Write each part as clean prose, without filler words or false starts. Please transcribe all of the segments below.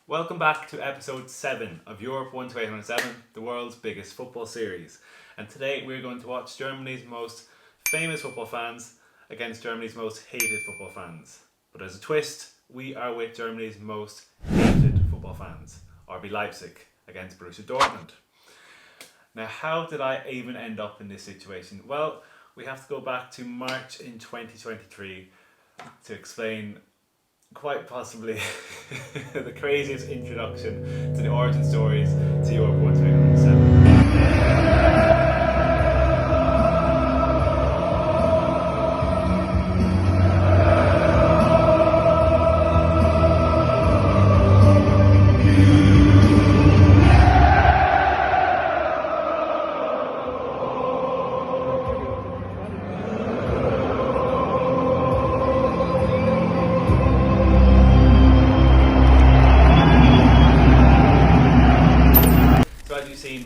Welcome back to episode 7 of Europe 1 to 807, the world's biggest football series. And today we're going to watch Germany's most famous football fans against Germany's most hated football fans. But as a twist, we are with Germany's most hated football fans, RB Leipzig against Borussia Dortmund. Now, how did I even end up in this situation? Well, we have to go back to March in 2023 to explain quite possibly the craziest introduction to the origin stories to Europe 1 to 807.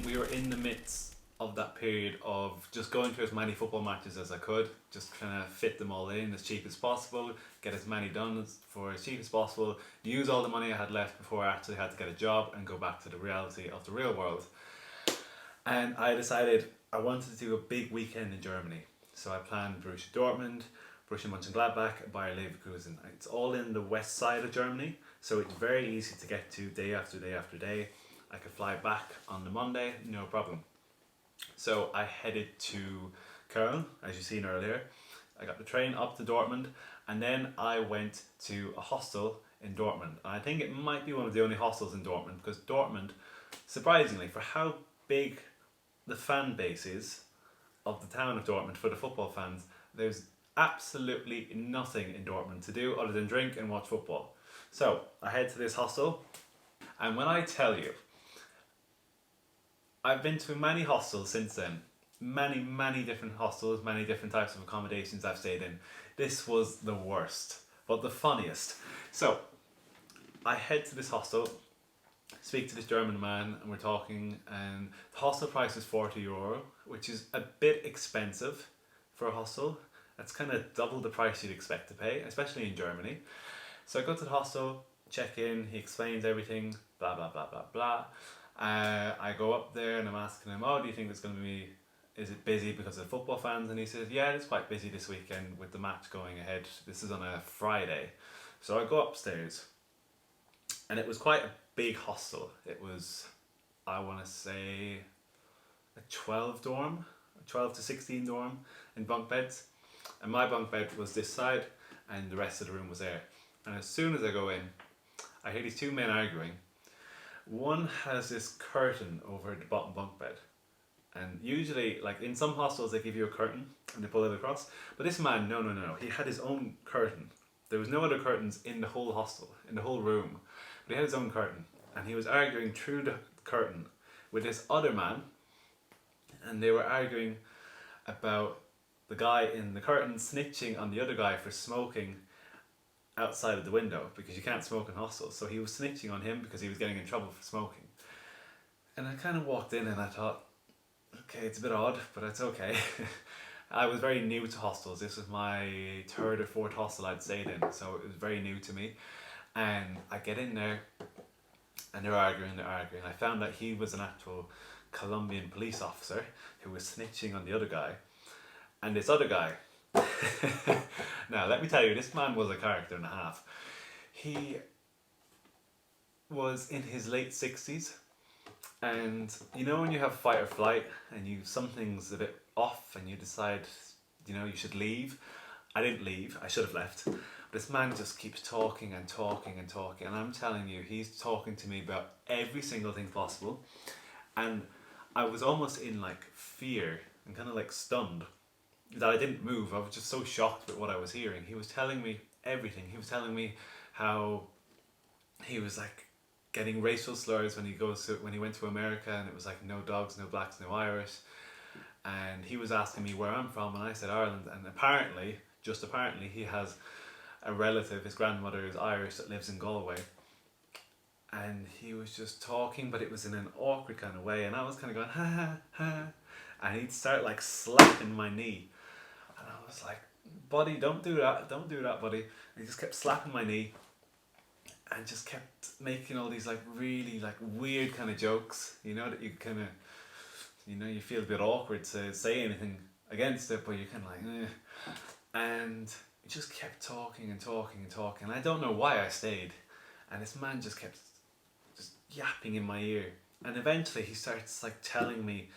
We were in the midst of that period of just going through as many football matches as I could, just trying to fit them all in as cheap as possible, get as many done for as cheap as possible, use all the money I had left before I actually had to get a job and go back to the reality of the real world. And I decided I wanted to do a big weekend in Germany. So I planned Borussia Dortmund, Borussia Mönchengladbach, Bayer Leverkusen. It's all in the west side of Germany, so it's very easy to get to day after day after day. I could fly back on the Monday, no problem. So I headed to Köln, as you've seen earlier. I got the train up to Dortmund, and then I went to a hostel in Dortmund. And I think it might be one of the only hostels in Dortmund, because Dortmund, surprisingly, for how big the fan base is of the town of Dortmund for the football fans, there's absolutely nothing in Dortmund to do other than drink and watch football. So I head to this hostel, and when I tell you, I've been to many hostels since then. Many different hostels, many different types of accommodations I've stayed in. This was the worst, but the funniest. So, I head to this hostel, speak to this German man, and we're talking, and the hostel price is €40, which is a bit expensive for a hostel. That's kind of double the price you'd expect to pay, especially in Germany. So I go to the hostel, check in, he explains everything, blah blah blah blah blah. I go up there and I'm asking him, do you think it's going to be, is it busy because of football fans? And he says, yeah, it's quite busy this weekend with the match going ahead. This is on a Friday. So I go upstairs, and it was quite a big hostel. It was, I want to say, a 12 to 16 dorm in bunk beds. And my bunk bed was this side, and the rest of the room was there. And as soon as I go in, I hear these two men arguing. One has this curtain over the bottom bunk bed, and usually, like in some hostels, they give you a curtain and they pull it across, but this man, no, he had his own curtain. There was no other curtains in the whole hostel, in the whole room, but he had his own curtain, and he was arguing through the curtain with this other man, and they were arguing about the guy in the curtain snitching on the other guy for smoking outside of the window, because you can't smoke in hostels. So he was snitching on him because he was getting in trouble for smoking. And I kind of walked in and I thought, okay, it's a bit odd, but it's okay. I was very new to hostels. This was my third or fourth hostel I'd stayed in, so it was very new to me. And I get in there and they're arguing. I found that he was an actual Colombian police officer who was snitching on the other guy. And this other guy, now let me tell you, this man was a character and a half. He was in his late 60s, and you know when you have fight or flight and something's a bit off and you decide you should leave. I didn't leave, I should have left. But this man just keeps talking and I'm telling you, he's talking to me about every single thing possible, and I was almost in like fear and kind of like stunned that I didn't move. I was just so shocked with what I was hearing. He was telling me everything. He was telling me how he was like getting racial slurs when he went to America, and it was like no dogs, no blacks, no Irish. And he was asking me where I'm from, and I said Ireland. And apparently, he has a relative, his grandmother is Irish, that lives in Galway. And he was just talking, but it was in an awkward kind of way, and I was kind of going ha ha, and he'd start like slapping my knee. And I was like, buddy, don't do that, buddy. And he just kept slapping my knee. and just kept making all these like really like weird kind of jokes, you know, that you kind of, you know, you feel a bit awkward to say anything against it, but you're kind of like, eh. And he just kept talking and talking and talking, and I don't know why I stayed. And this man just kept just yapping in my ear, and eventually he starts like telling me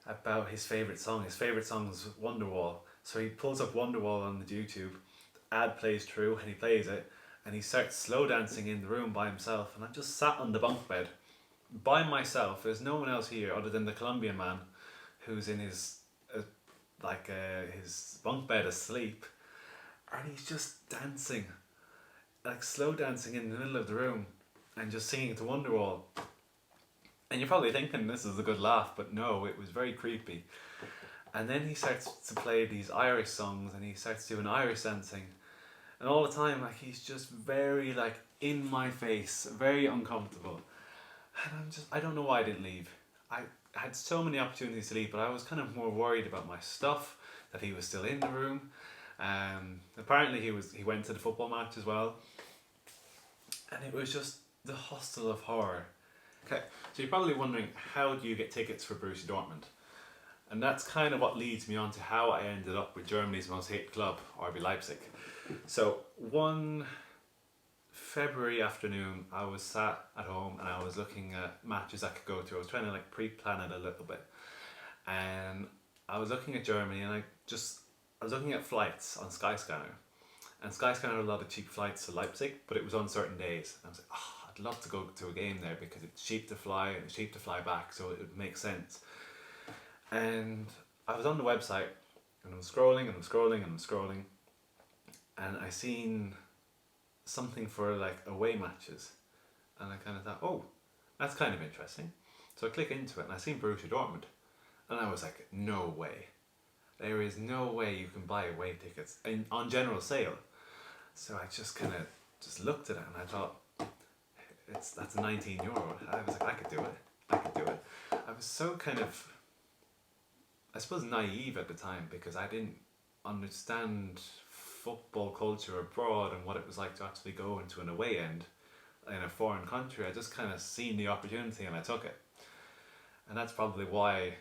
about his favourite song. His favourite song is Wonderwall. So he pulls up Wonderwall on the YouTube, the ad plays through, and he plays it, and he starts slow dancing in the room by himself. And I'm just sat on the bunk bed by myself. There's no one else here other than the Colombian man, who's in his his bunk bed asleep, and he's just dancing, like slow dancing in the middle of the room, and just singing to Wonderwall. And you're probably thinking this is a good laugh, but no, it was very creepy. And then he starts to play these Irish songs, and he starts doing Irish dancing, and all the time like he's just very like in my face, very uncomfortable. And I don't know why I didn't leave. I had so many opportunities to leave, but I was kind of more worried about my stuff, that he was still in the room. Apparently he went to the football match as well, and it was just the hostel of horror. Okay, so you're probably wondering, how do you get tickets for Borussia Dortmund? And that's kind of what leads me on to how I ended up with Germany's most hated club, RB Leipzig. So one February afternoon, I was sat at home and I was looking at matches I could go to. I was trying to like pre-plan it a little bit, and I was looking at Germany, and I was looking at flights on Skyscanner, and Skyscanner had a lot of cheap flights to Leipzig, but it was on certain days. And I was like, oh, I'd love to go to a game there because it's cheap to fly and it's cheap to fly back, so it would make sense. And I was on the website, and I'm scrolling and I'm scrolling and I'm scrolling, and I seen something for like away matches, and I kind of thought, oh, that's kind of interesting. So I click into it, and I seen Borussia Dortmund, and I was like, no way, there is no way you can buy away tickets on general sale. So I just kind of just looked at it, and I thought, that's €19. I was like, I could do it. I was so kind of, I suppose, naive at the time, because I didn't understand football culture abroad and what it was like to actually go into an away end in a foreign country. I just kind of seen the opportunity and I took it. And that's probably why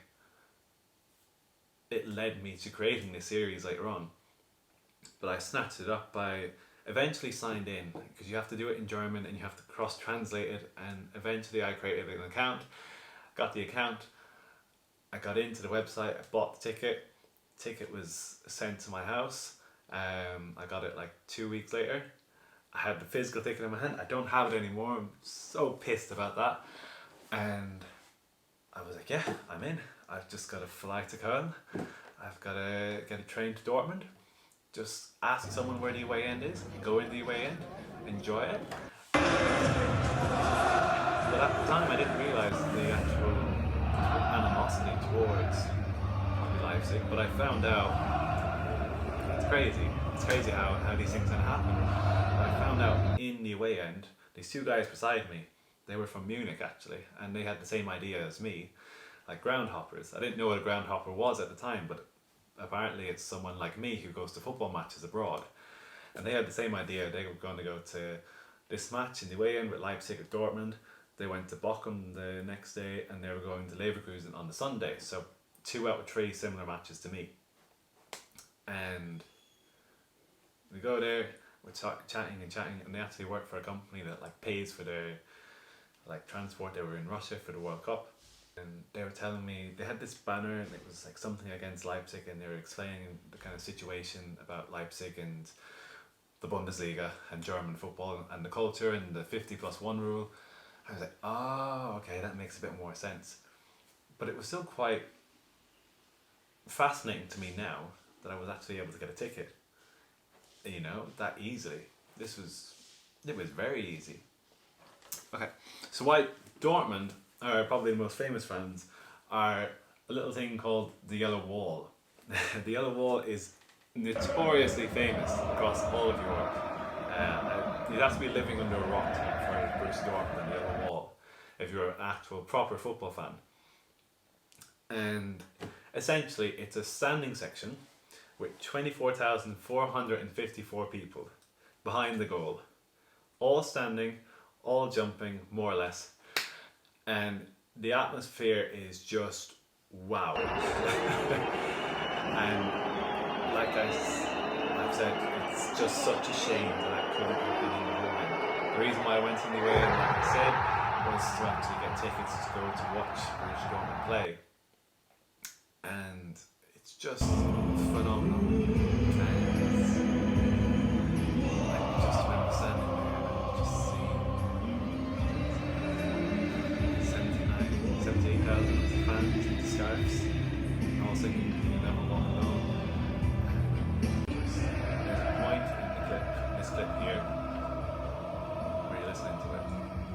it led me to creating this series later on. But I snatched it up. I eventually signed in, because you have to do it in German and you have to cross-translate it, and eventually I created an account, got the account, I got into the website, I bought the ticket. Ticket was sent to my house. I got it like 2 weeks later. I had the physical ticket in my hand. I don't have it anymore. I'm so pissed about that. And I was like, yeah, I'm in. I've just got to fly to Köln. I've got to get a train to Dortmund. Just ask someone where the away end is, go in the away end, enjoy it. But at the time I didn't realise the actual animosity towards RB Leipzig, but I found out, it's crazy how these things can happen. But I found out in the away end, these two guys beside me, they were from Munich actually, and they had the same idea as me, like groundhoppers. I didn't know what a groundhopper was at the time, but apparently it's someone like me who goes to football matches abroad. And they had the same idea. They were going to go to this match in the away end with Leipzig at Dortmund. They went to Bochum the next day, and they were going to Leverkusen on the Sunday. So 2 out of 3 similar matches to me. And we go there, we're chatting, and they actually work for a company that like pays for their like transport. They were in Russia for the World Cup, and they were telling me they had this banner, and it was like something against Leipzig, and they were explaining the kind of situation about Leipzig and the Bundesliga and German football and the culture and the 50+1 rule. I was like, oh, okay, that makes a bit more sense. But it was still quite fascinating to me now that I was actually able to get a ticket, you know, that easily. It was very easy. Okay, so why Dortmund are probably the most famous fans are a little thing called the Yellow Wall. The Yellow Wall is notoriously famous across all of Europe. You'd have to be living under a rock to have heard of Borussia Dortmund and the Yellow Wall if you're an actual proper football fan. And essentially it's a standing section with 24,454 people behind the goal, all standing, all jumping, more or less. And the atmosphere is just wow. And like I've said, it's just such a shame that I couldn't have been in the home end. The reason why I went in the away end, like I said, was to actually get tickets to go to watch Borussia Dortmund play. And it's just phenomenal. And I just remember standing there and just seeing 78,000 fans in scarves, and all singing "You Never Walk Alone." There's a point in this clip here, where you're listening to it,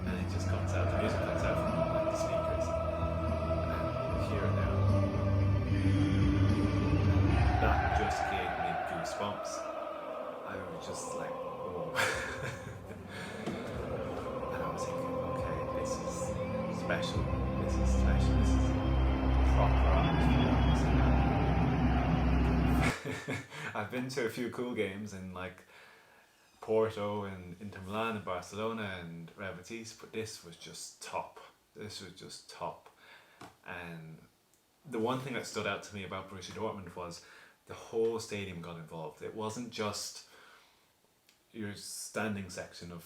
and it just cuts out. The music cuts out from like the speakers, and you hear it now. That just gave me goosebumps. I was just like, whoa. And I was thinking, okay, this is special. This is proper atmosphere. I've been to a few cool games in like Porto and Inter Milan and Barcelona and Real Betis, but this was just top. And the one thing that stood out to me about Borussia Dortmund was the whole stadium got involved. It wasn't just your standing section of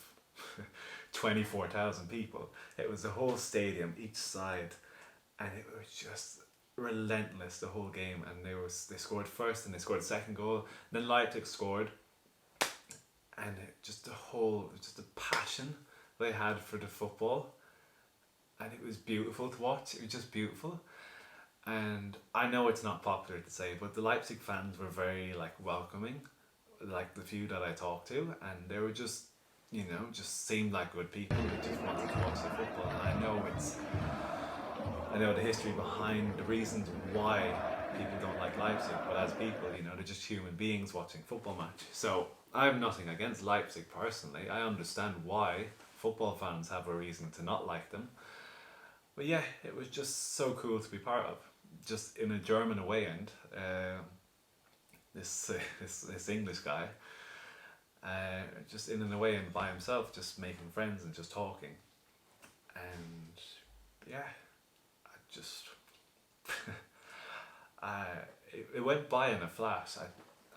24,000 people. It was the whole stadium, each side, and it was just relentless the whole game. And they scored first, and they scored the second goal. Then Leipzig scored, and just the passion they had for the football, and it was beautiful to watch. It was just beautiful. And I know it's not popular to say, but the Leipzig fans were very like welcoming, like the few that I talked to, and they were just, just seemed like good people who just wanted to watch the football. And I know the history behind the reasons why people don't like Leipzig, but as people, they're just human beings watching football match. So I have nothing against Leipzig personally. I understand why football fans have a reason to not like them. But yeah, it was just so cool to be part of. Just in a German away end, this English guy, just in an away end by himself, just making friends and just talking. And yeah, it went by in a flash.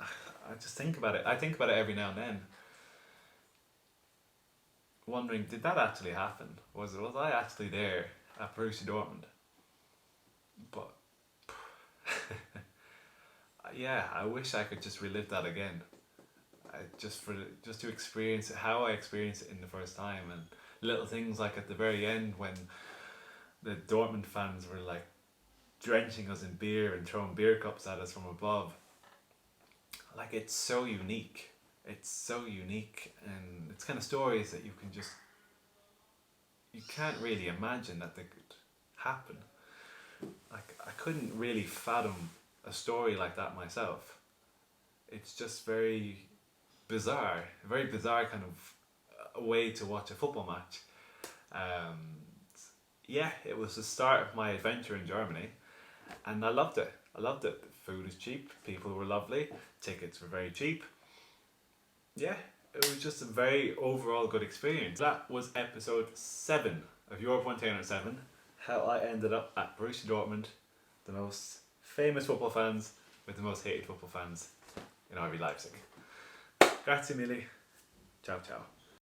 I just think about it. I think about it every now and then, wondering, did that actually happen? Was I actually there at Borussia Dortmund? But yeah, I wish I could just relive that again. Just to experience it, how I experienced it in the first time, and little things like at the very end when the Dortmund fans were like drenching us in beer and throwing beer cups at us from above. Like, it's so unique. It's so unique, and it's kind of stories that you can't really imagine that they could happen. Like, I couldn't really fathom a story like that myself. It's just very bizarre kind of a way to watch a football match. Yeah, it was the start of my adventure in Germany, and I loved it. Food is cheap, people were lovely, tickets were very cheap. Yeah, it was just a very overall good experience. That was episode 7 of Europe 107, how I ended up at Borussia Dortmund, the most famous football fans with the most hated football fans in RB Leipzig. Grazie Millie. Ciao ciao.